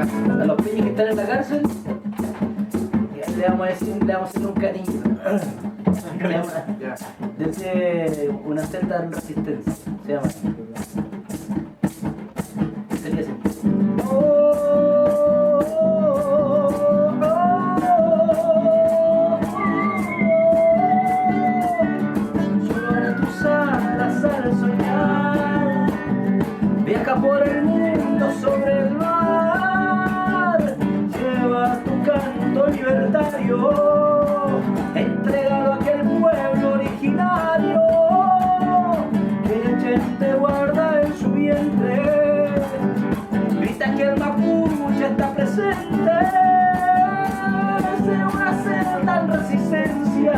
a los peñas que están en la cárcel, le vamos a decir, le vamos a hacer un cariño. Desde una celda de resistencia, se llama. Sería así. Sobre tus alas al soñar, viaja por el mundo sobre el mar, lleva tu canto libertario, entregado a aquel pueblo originario que la gente guarda en su vientre. Grita que el mapuche está presente desde una celda en resistencia.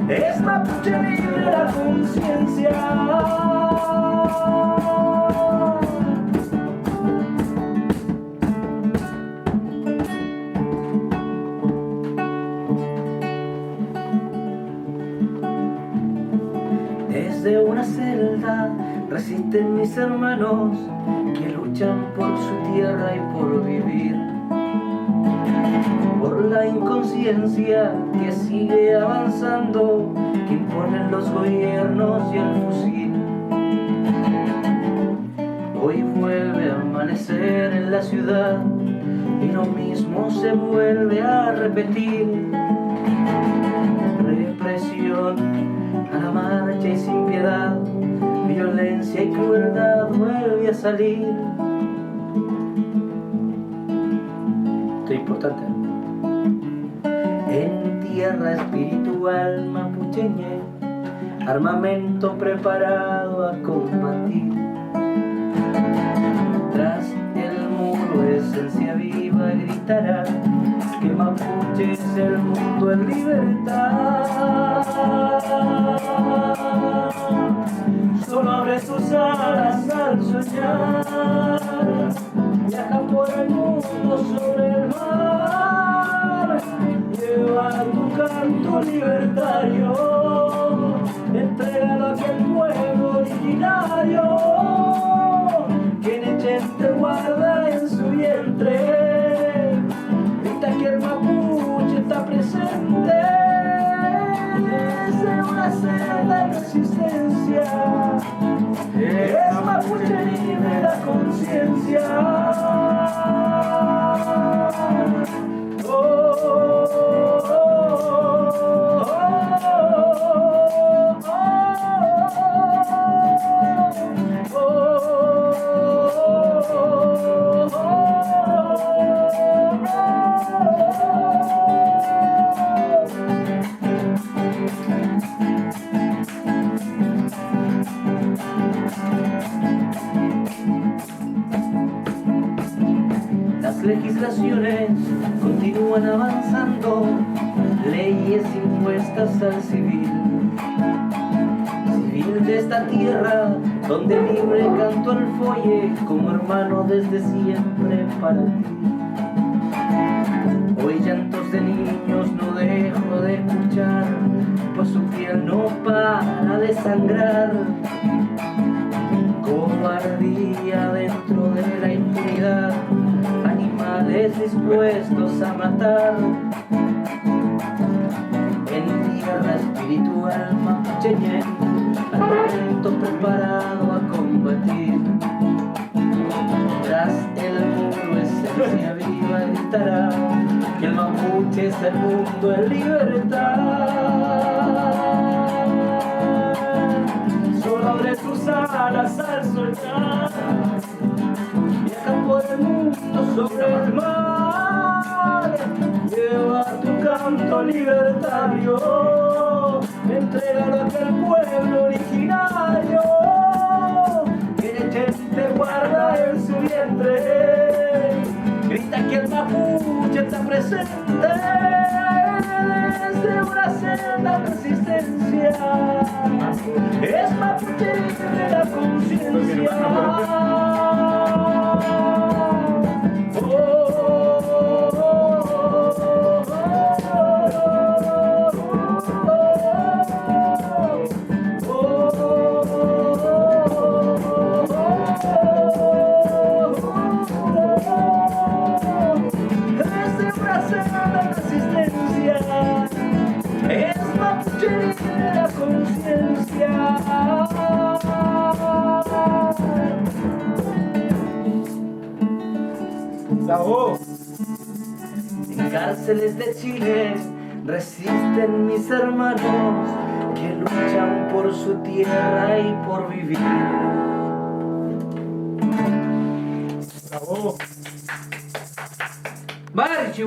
Es mapuche libre la conciencia. Desde una celda resisten mis hermanos que luchan por su tierra y por vivir, por la inconsciencia que sigue avanzando, que imponen los gobiernos y el fusil. Hoy vuelve a amanecer en la ciudad y lo mismo se vuelve a repetir. Represión a la marcha y sin piedad, violencia y crueldad vuelve a salir. Esto es importante. En tierra espiritual mapucheña, armamento preparado a combatir. Tras el muro esencia viva gritará que mapuche es el mundo en libertad. Solo abre tus alas al soñar, viaja por el mundo sobre el mar, lleva tu canto libertario, entrégalo a aquel pueblo originario que Nechente guarda en su vientre. Grita que el mapuche está presente desde una celda de resistencia. Es mapuche libre la conciencia. Las legislaciones continúan avanzando, leyes impuestas al civil de esta tierra, donde libre canto el folle como hermano desde siempre para ti. Hoy llantos de niños no dejo de escuchar, pues su piel no para de sangrar. Cobardía dentro de la impunidad, animales dispuestos a matar. En tierra espiritual mapucheña, armamento preparado a combatir. Tras el muro esencia viva gritará que el mapuche es el mundo en libertad. Solo abre tus alas al soñar, viaja por el mundo sobre el mar, lleva tu canto libertario, entrégalo a aquel pueblo originario que Nechente guarda en su vientre. Grita que el mapuche está presente desde una celda de resistencia. Es mapuche libre la conciencia. Oh, Bravo. En cárceles de Chile resisten mis hermanos que luchan por su tierra y por vivir. Bravo. Marchi,